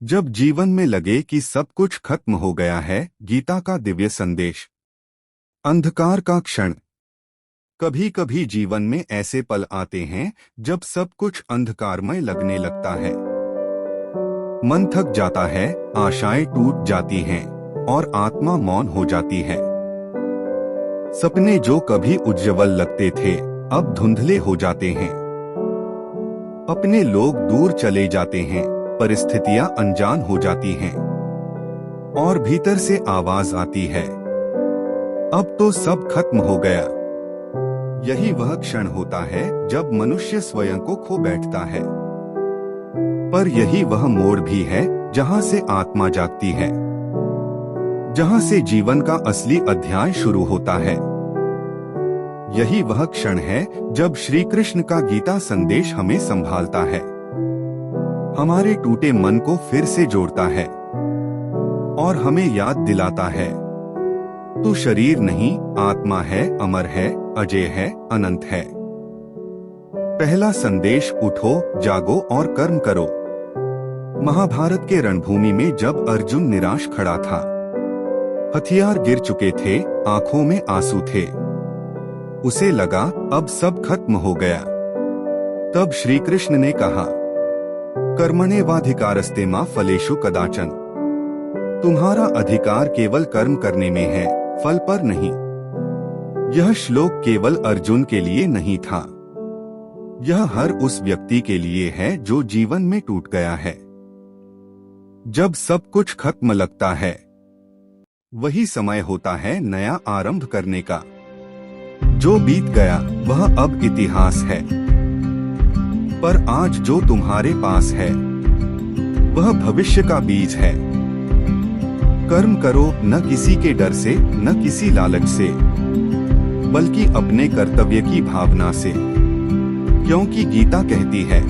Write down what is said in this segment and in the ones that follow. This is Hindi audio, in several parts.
जब जीवन में लगे कि सब कुछ खत्म हो गया है, गीता का दिव्य संदेश। अंधकार का क्षण। कभी कभी जीवन में ऐसे पल आते हैं जब सब कुछ अंधकारमय लगने लगता है। मन थक जाता है, आशाएं टूट जाती हैं और आत्मा मौन हो जाती है। सपने जो कभी उज्ज्वल लगते थे अब धुंधले हो जाते हैं। अपने लोग दूर चले जाते हैं, परिस्थितियां अनजान हो जाती हैं और भीतर से आवाज आती है, अब तो सब खत्म हो गया। यही वह क्षण होता है जब मनुष्य स्वयं को खो बैठता है। पर यही वह मोड़ भी है जहां से आत्मा जागती है, जहां से जीवन का असली अध्याय शुरू होता है। यही वह क्षण है जब श्री कृष्ण का गीता संदेश हमें संभालता है, हमारे टूटे मन को फिर से जोड़ता है और हमें याद दिलाता है, तू शरीर नहीं, आत्मा है, अमर है, अजय है, अनंत है। पहला संदेश, उठो, जागो और कर्म करो। महाभारत के रणभूमि में जब अर्जुन निराश खड़ा था, हथियार गिर चुके थे, आंखों में आंसू थे, उसे लगा अब सब खत्म हो गया। तब श्री कृष्ण ने कहा, कर्मण्येवाधिकारस्ते मा फलेषु कदाचन। तुम्हारा अधिकार केवल कर्म करने में है, फल पर नहीं। यह श्लोक केवल अर्जुन के लिए नहीं था, यह हर उस व्यक्ति के लिए है जो जीवन में टूट गया है। जब सब कुछ खत्म लगता है, वही समय होता है नया आरंभ करने का। जो बीत गया वह अब इतिहास है, पर आज जो तुम्हारे पास है वह भविष्य का बीज है। कर्म करो न किसी के डर से, न किसी लालच से, बल्कि अपने कर्तव्य की भावना से, क्योंकि गीता कहती है,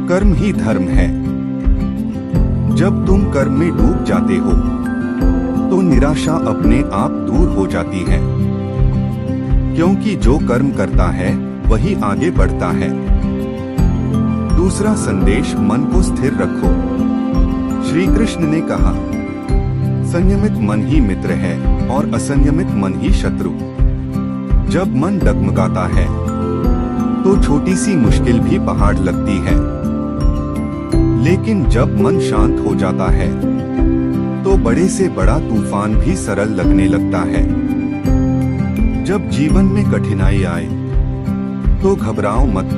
कर्म ही धर्म है। जब तुम कर्म में डूब जाते हो तो निराशा अपने आप दूर हो जाती है, क्योंकि जो कर्म करता है वही आगे बढ़ता है। दूसरा संदेश, मन को स्थिर रखो। श्री कृष्ण ने कहा, संयमित मन ही मित्र है और असंयमित मन ही शत्रु। जब मन डगमगाता है तो छोटी सी मुश्किल भी पहाड़ लगती है, लेकिन जब मन शांत हो जाता है तो बड़े से बड़ा तूफान भी सरल लगने लगता है। जब जीवन में कठिनाई आए तो घबराओ मत,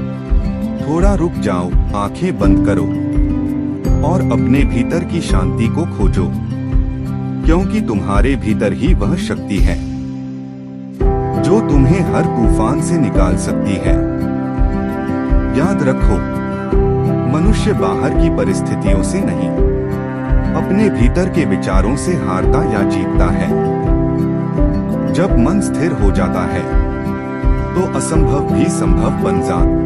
थोड़ा रुक जाओ, आंखें बंद करो और अपने भीतर की शांति को खोजो, क्योंकि तुम्हारे भीतर ही वह शक्ति है जो तुम्हें हर तूफान से निकाल सकती है। याद रखो, मनुष्य बाहर की परिस्थितियों से नहीं, अपने भीतर के विचारों से हारता या जीतता है। जब मन स्थिर हो जाता है तो असंभव भी संभव बन जाता।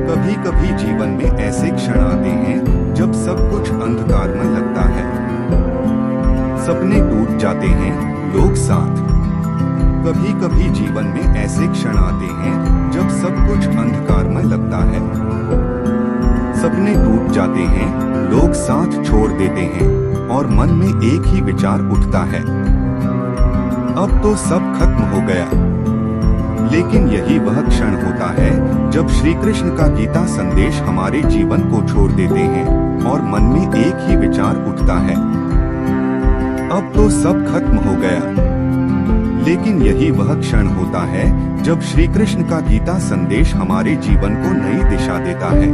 कभी कभी जीवन में ऐसे क्षण आते हैं जब सब कुछ अंधकार में लगता है, सपने टूट जाते हैं, लोग साथ। कभी कभी जीवन में ऐसे क्षण आते हैं जब सब कुछ अंधकार में लगता है, सपने टूट जाते हैं, लोग साथ छोड़ देते हैं और मन में एक ही विचार उठता है, अब तो सब खत्म हो गया। लेकिन यही वह क्षण होता है जब श्री कृष्ण का गीता संदेश हमारे जीवन को छोड़ देते हैं और मन में एक ही विचार उठता है, अब तो सब खत्म हो गया। लेकिन यही वह क्षण होता है जब श्री कृष्ण का गीता संदेश हमारे जीवन को नई दिशा देता है।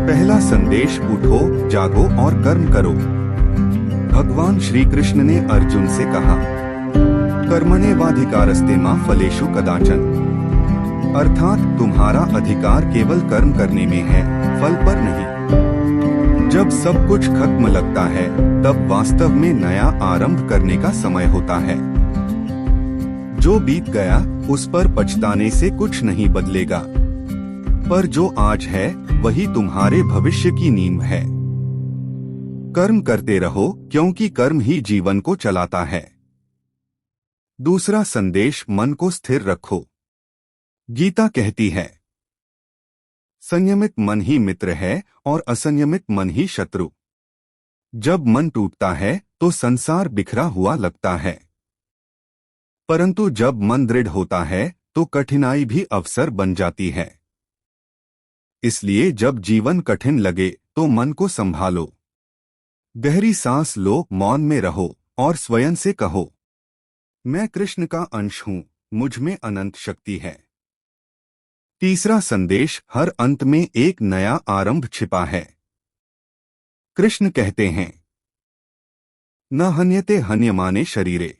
पहला संदेश, उठो, जागो और कर्म करो। भगवान श्री कृष्ण ने अर्जुन से कहा, कर्मण्येवाधिकारस्ते मा फलेषु कदाचन। अर्थात तुम्हारा अधिकार केवल कर्म करने में है, फल पर नहीं। जब सब कुछ खत्म लगता है तब वास्तव में नया आरंभ करने का समय होता है। जो बीत गया उस पर पछताने से कुछ नहीं बदलेगा, पर जो आज है वही तुम्हारे भविष्य की नींव है। कर्म करते रहो, क्योंकि कर्म ही जीवन को चलाता है। दूसरा संदेश, मन को स्थिर रखो। गीता कहती है, संयमित मन ही मित्र है और असंयमित मन ही शत्रु। जब मन टूटता है तो संसार बिखरा हुआ लगता है, परंतु जब मन दृढ़ होता है तो कठिनाई भी अवसर बन जाती है। इसलिए जब जीवन कठिन लगे तो मन को संभालो, गहरी सांस लो, मौन में रहो और स्वयं से कहो, मैं कृष्ण का अंश हूं, मुझ में अनंत शक्ति है। तीसरा संदेश, हर अंत में एक नया आरंभ छिपा है। कृष्ण कहते हैं, न हन्यते हन्यमाने शरीरे,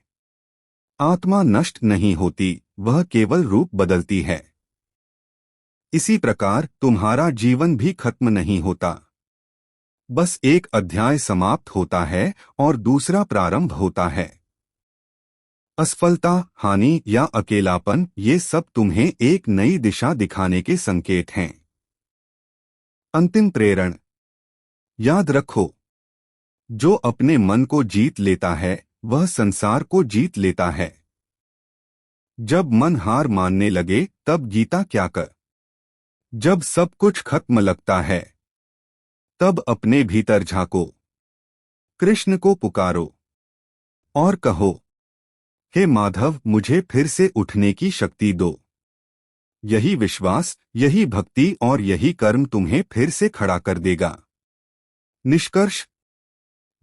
आत्मा नष्ट नहीं होती, वह केवल रूप बदलती है। इसी प्रकार तुम्हारा जीवन भी खत्म नहीं होता, बस एक अध्याय समाप्त होता है और दूसरा प्रारंभ होता है। असफलता, हानि या अकेलापन, ये सब तुम्हें एक नई दिशा दिखाने के संकेत हैं। अंतिम प्रेरण, याद रखो, जो अपने मन को जीत लेता है वह संसार को जीत लेता है। जब मन हार मानने लगे तब गीता क्या कर, जब सब कुछ खत्म लगता है तब अपने भीतर झांको, कृष्ण को पुकारो और कहो, हे माधव, मुझे फिर से उठने की शक्ति दो। यही विश्वास, यही भक्ति और यही कर्म तुम्हें फिर से खड़ा कर देगा। निष्कर्ष,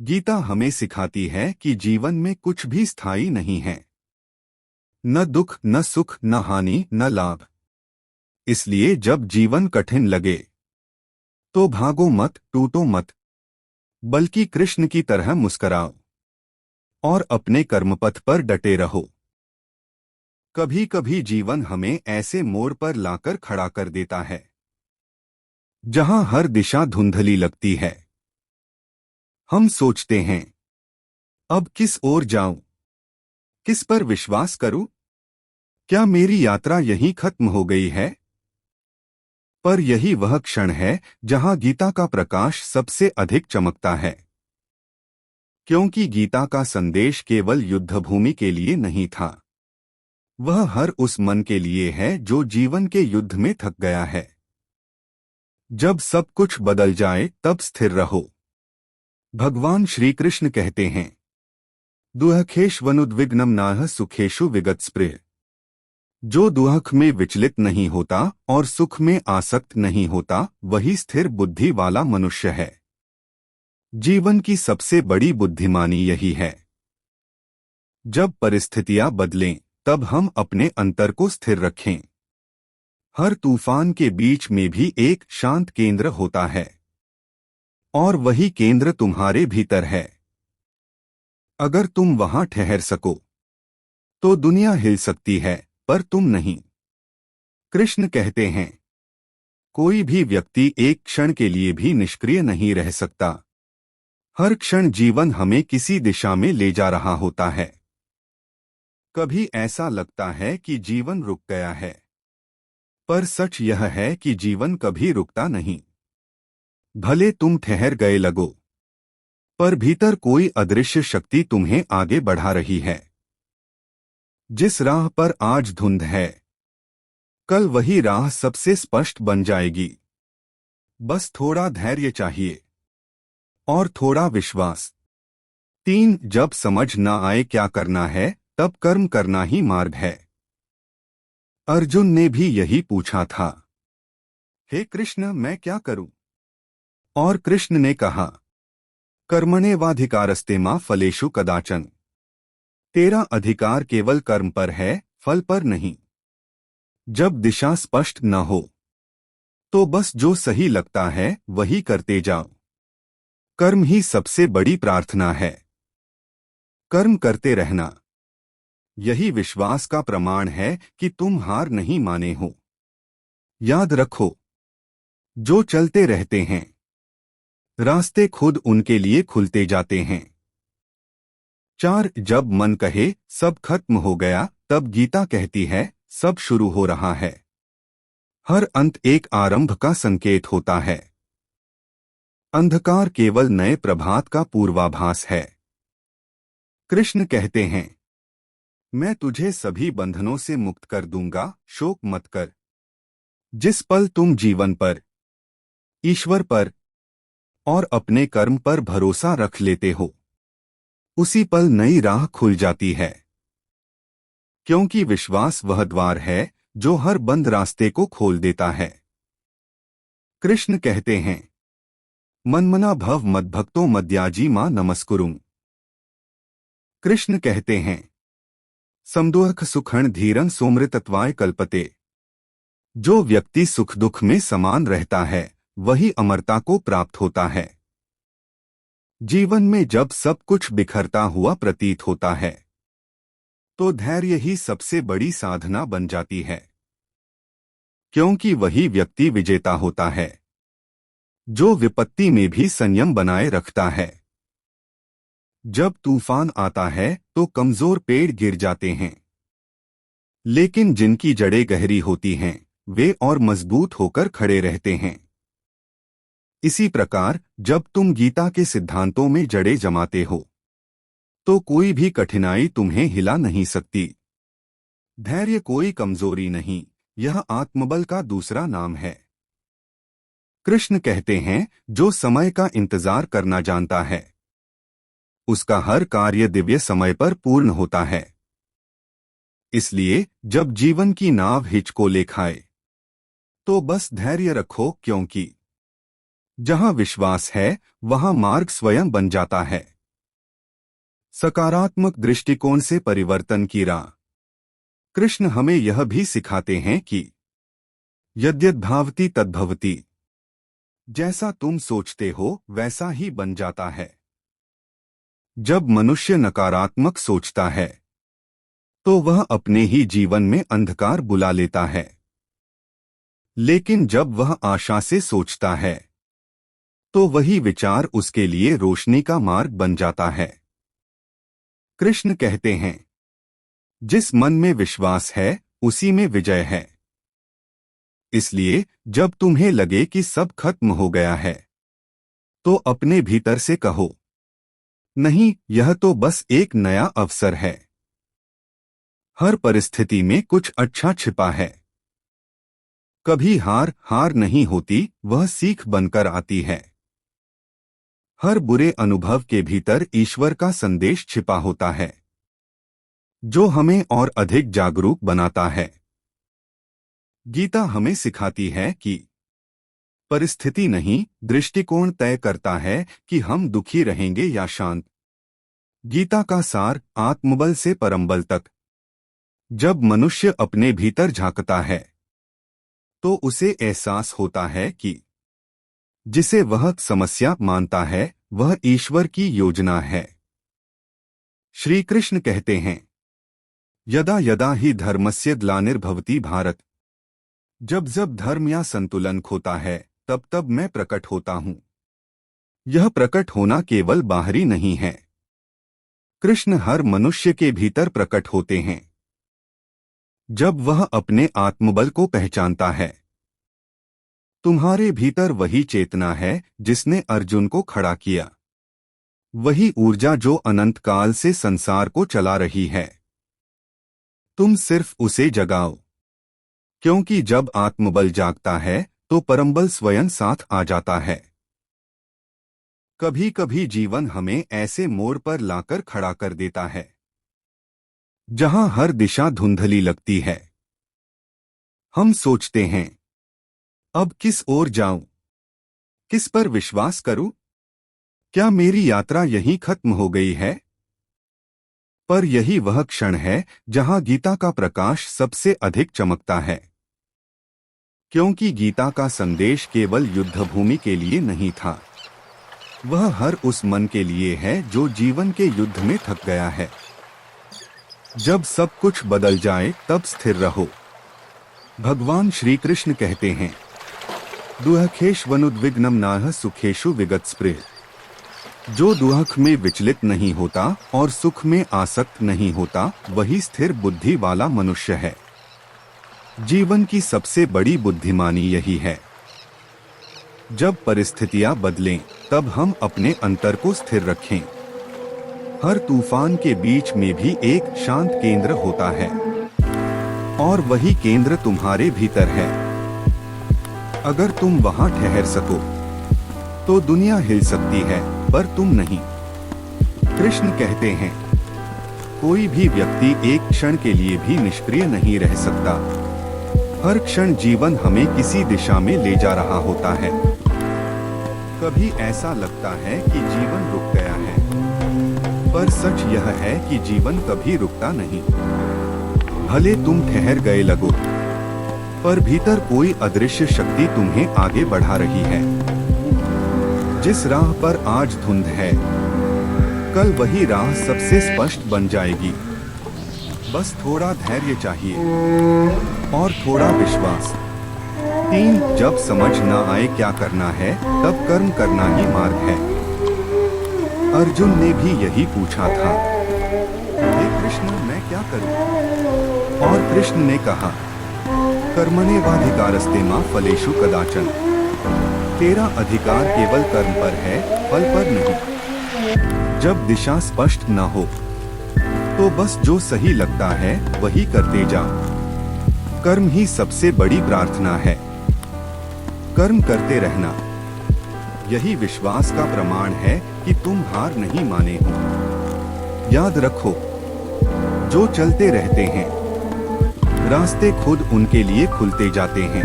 गीता हमें सिखाती है कि जीवन में कुछ भी स्थायी नहीं है, न दुख, न सुख, न हानि, न लाभ। इसलिए जब जीवन कठिन लगे तो भागो मत, टूटो मत, बल्कि कृष्ण की तरह मुस्कुराओ और अपने कर्मपथ पर डटे रहो। कभी कभी जीवन हमें ऐसे मोड़ पर लाकर खड़ा कर देता है जहां हर दिशा धुंधली लगती है। हम सोचते हैं, अब किस ओर जाऊं, किस पर विश्वास करूं, क्या मेरी यात्रा यहीं खत्म हो गई है? पर यही वह क्षण है जहां गीता का प्रकाश सबसे अधिक चमकता है, क्योंकि गीता का संदेश केवल युद्धभूमि के लिए नहीं था, वह हर उस मन के लिए है जो जीवन के युद्ध में थक गया है। जब सब कुछ बदल जाए तब स्थिर रहो। भगवान श्री कृष्ण कहते हैं, दुःखेष्वनुद्विग्नं नाह सुखेषु विगतस्पृह। जो दुःख में विचलित नहीं होता और सुख में आसक्त नहीं होता, वही स्थिर बुद्धि वाला मनुष्य है। जीवन की सबसे बड़ी बुद्धिमानी यही है। जब परिस्थितियां बदलें तब हम अपने अंतर को स्थिर रखें। हर तूफान के बीच में भी एक शांत केंद्र होता है और वही केंद्र तुम्हारे भीतर है। अगर तुम वहां ठहर सको तो दुनिया हिल सकती है, पर तुम नहीं। कृष्ण कहते हैं, कोई भी व्यक्ति एक क्षण के लिए भी निष्क्रिय नहीं रह सकता। हर क्षण जीवन हमें किसी दिशा में ले जा रहा होता है। कभी ऐसा लगता है कि जीवन रुक गया है, पर सच यह है कि जीवन कभी रुकता नहीं। भले तुम ठहर गए लगो, पर भीतर कोई अदृश्य शक्ति तुम्हें आगे बढ़ा रही है। जिस राह पर आज धुंध है, कल वही राह सबसे स्पष्ट बन जाएगी। बस थोड़ा धैर्य चाहिए और थोड़ा विश्वास। 3, जब समझ न आए क्या करना है, तब कर्म करना ही मार्ग है। अर्जुन ने भी यही पूछा था, हे कृष्ण, मैं क्या करूं? और कृष्ण ने कहा, कर्मण्येवाधिकारस्ते मा फलेषु कदाचन। तेरा अधिकार केवल कर्म पर है, फल पर नहीं। जब दिशा स्पष्ट न हो तो बस जो सही लगता है वही करते जाओ। कर्म ही सबसे बड़ी प्रार्थना है। कर्म करते रहना, यही विश्वास का प्रमाण है कि तुम हार नहीं माने हो। याद रखो, जो चलते रहते हैं, रास्ते खुद उनके लिए खुलते जाते हैं। 4, जब मन कहे सब खत्म हो गया, तब गीता कहती है, सब शुरू हो रहा है। हर अंत एक आरंभ का संकेत होता है। अंधकार केवल नए प्रभात का पूर्वाभास है। कृष्ण कहते हैं, मैं तुझे सभी बंधनों से मुक्त कर दूंगा, शोक मत कर। जिस पल तुम जीवन पर ईश्वर पर और अपने कर्म पर भरोसा रख लेते हो, उसी पल नई राह खुल जाती है। क्योंकि विश्वास वह द्वार है जो हर बंद रास्ते को खोल देता है। कृष्ण कहते हैं, मन्मना भव मद्भक्तो मद्याजी मां नमस्कुरुं। कृष्ण कहते हैं, समदुःख सुखण धीरं सोमृतत्वाय कल्पते। जो व्यक्ति सुख दुख में समान रहता है वही अमरता को प्राप्त होता है। जीवन में जब सब कुछ बिखरता हुआ प्रतीत होता है तो धैर्य ही सबसे बड़ी साधना बन जाती है, क्योंकि वही व्यक्ति विजेता होता है जो विपत्ति में भी संयम बनाए रखता है। जब तूफान आता है तो कमजोर पेड़ गिर जाते हैं, लेकिन जिनकी जड़ें गहरी होती हैं वे और मजबूत होकर खड़े रहते हैं। इसी प्रकार जब तुम गीता के सिद्धांतों में जड़ें जमाते हो तो कोई भी कठिनाई तुम्हें हिला नहीं सकती। धैर्य कोई कमजोरी नहीं, यह आत्मबल का दूसरा नाम है। कृष्ण कहते हैं, जो समय का इंतजार करना जानता है उसका हर कार्य दिव्य समय पर पूर्ण होता है। इसलिए जब जीवन की नाव हिचकोले खाए तो बस धैर्य रखो, क्योंकि जहां विश्वास है वहां मार्ग स्वयं बन जाता है। सकारात्मक दृष्टिकोण से परिवर्तन की राह। कृष्ण हमें यह भी सिखाते हैं कि यद्यद् भावति तद्भवति। जैसा तुम सोचते हो वैसा ही बन जाता है। जब मनुष्य नकारात्मक सोचता है तो वह अपने ही जीवन में अंधकार बुला लेता है, लेकिन जब वह आशा से सोचता है तो वही विचार उसके लिए रोशनी का मार्ग बन जाता है। कृष्ण कहते हैं, जिस मन में विश्वास है उसी में विजय है। इसलिए जब तुम्हें लगे कि सब खत्म हो गया है तो अपने भीतर से कहो, नहीं, यह तो बस एक नया अवसर है। हर परिस्थिति में कुछ अच्छा छिपा है। कभी हार नहीं होती, वह सीख बनकर आती है। हर बुरे अनुभव के भीतर ईश्वर का संदेश छिपा होता है जो हमें और अधिक जागरूक बनाता है। गीता हमें सिखाती है कि परिस्थिति नहीं, दृष्टिकोण तय करता है कि हम दुखी रहेंगे या शांत। गीता का सार, आत्मबल से परमबल तक। जब मनुष्य अपने भीतर झांकता है तो उसे एहसास होता है कि जिसे वह समस्या मानता है वह ईश्वर की योजना है। श्री कृष्ण कहते हैं, यदा यदा ही धर्मस्य ग्लानिर्भवति भारत। जब जब धर्म या संतुलन खोता है तब तब मैं प्रकट होता हूं। यह प्रकट होना केवल बाहरी नहीं है। कृष्ण हर मनुष्य के भीतर प्रकट होते हैं जब वह अपने आत्मबल को पहचानता है। तुम्हारे भीतर वही चेतना है जिसने अर्जुन को खड़ा किया, वही ऊर्जा जो अनंत काल से संसार को चला रही है। तुम सिर्फ उसे जगाओ, क्योंकि जब आत्मबल जागता है तो परमबल स्वयं साथ आ जाता है। कभी कभी जीवन हमें ऐसे मोड़ पर लाकर खड़ा कर देता है जहां हर दिशा धुंधली लगती है। हम सोचते हैं, अब किस ओर जाऊं, किस पर विश्वास करूं, क्या मेरी यात्रा यहीं खत्म हो गई है? पर यही वह क्षण है जहां गीता का प्रकाश सबसे अधिक चमकता है, क्योंकि गीता का संदेश केवल युद्धभूमि के लिए नहीं था, वह हर उस मन के लिए है जो जीवन के युद्ध में थक गया है। जब सब कुछ बदल जाए तब स्थिर रहो। भगवान श्री कृष्ण कहते हैं, दुःखेष्वनुद्विग्नं नाह सुखेषु विगतस्पृह। जो दुःख में विचलित नहीं होता और सुख में आसक्त नहीं होता वही स्थिर बुद्धि वाला मनुष्य है। जीवन की सबसे बड़ी बुद्धिमानी यही है। जब परिस्थितियां बदलें तब हम अपने अंतर को स्थिर रखें। हर तूफान के बीच में भी एक शांत केंद्र होता है और वही केंद्र तुम्हारे भीतर है। अगर तुम वहां ठहर सको तो दुनिया हिल सकती है, पर तुम नहीं। कृष्ण कहते हैं, कोई भी व्यक्ति एक क्षण के लिए भी निष्क्रिय नहीं रह सकता। हर क्षण जीवन हमें किसी दिशा में ले जा रहा होता है। कभी ऐसा लगता है कि जीवन रुक गया है, पर सच यह है कि जीवन कभी रुकता नहीं। भले तुम ठहर गए लगो, पर भीतर कोई अदृश्य शक्ति तुम्हें आगे बढ़ा रही है। जिस राह पर आज धुंध है, कल वही राह सबसे स्पष्ट बन जाएगी। बस थोड़ा धैर्य चाहिए और थोड़ा विश्वास। 3 जब समझ न आए क्या करना है, तब कर्म करना ही मार्ग है। अर्जुन ने भी यही पूछा था, हे कृष्ण, मैं क्या करूं? और कृष्ण ने कहा, कर्मण्येवाधिकारस्ते मा फलेषु कदाचन। तेरा अधिकार केवल कर्म पर है, फल पर नहीं। जब दिशा स्पष्ट न हो तो बस जो सही लगता है वही करते जाओ। कर्म ही सबसे बड़ी प्रार्थना है। कर्म करते रहना, यही विश्वास का प्रमाण है कि तुम हार नहीं माने हो। याद रखो, जो चलते रहते हैं, रास्ते खुद उनके लिए खुलते जाते हैं।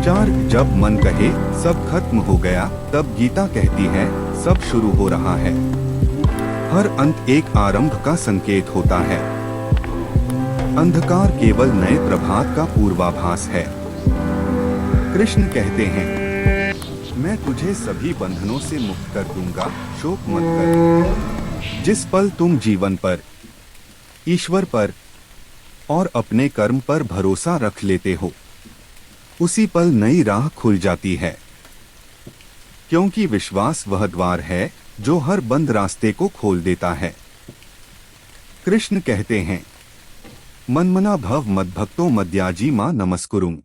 4 जब मन कहे सब खत्म हो गया, तब गीता कहती है सब शुरू हो रहा है। हर अंत एक आरंभ का संकेत होता है। अंधकार केवल नए प्रभात का पूर्वाभास है। कृष्ण कहते हैं, मैं तुझे सभी बंधनों से मुक्त कर दूंगा, शोक मत कर। जिस पल तुम जीवन पर, ईश्वर पर और अपने कर्म पर भरोसा रख लेते हो, उसी पल नई राह खुल जाती है। क्योंकि विश्वास वह द्वार है जो हर बंद रास्ते को खोल देता है। कृष्ण कहते हैं, मन्मना भव मद्भक्तो मद्याजी मां नमस्कुरुम्।